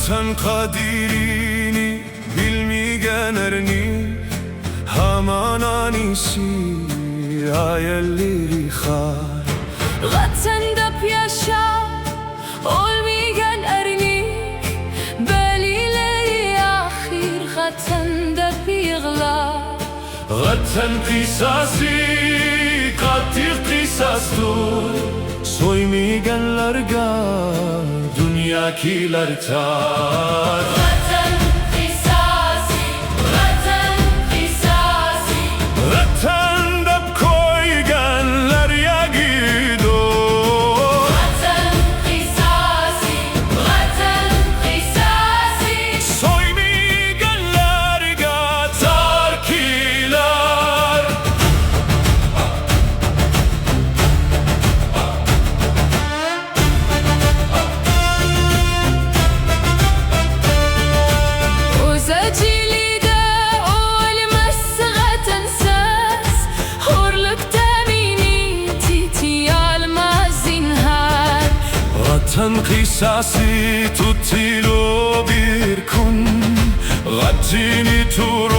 Vatan kadirini bilmeyen erni Haman anisi hayalleri har Vatanda yaşa olmayan ernik Belileri ahir vatanda yığlar Vatan kısası katil kısastur Soymayanlarga dünyakiler tar Vatan kısası, vatan kısası Vatan da koyganlar ya gido Vatan kısası, vatan kısası Soymayanlarga tarkiler Uzacilide olmaz vatansiz Hurlukta beni titi almaz zinhar Vatan kısası tutilo bir kun Vatini tur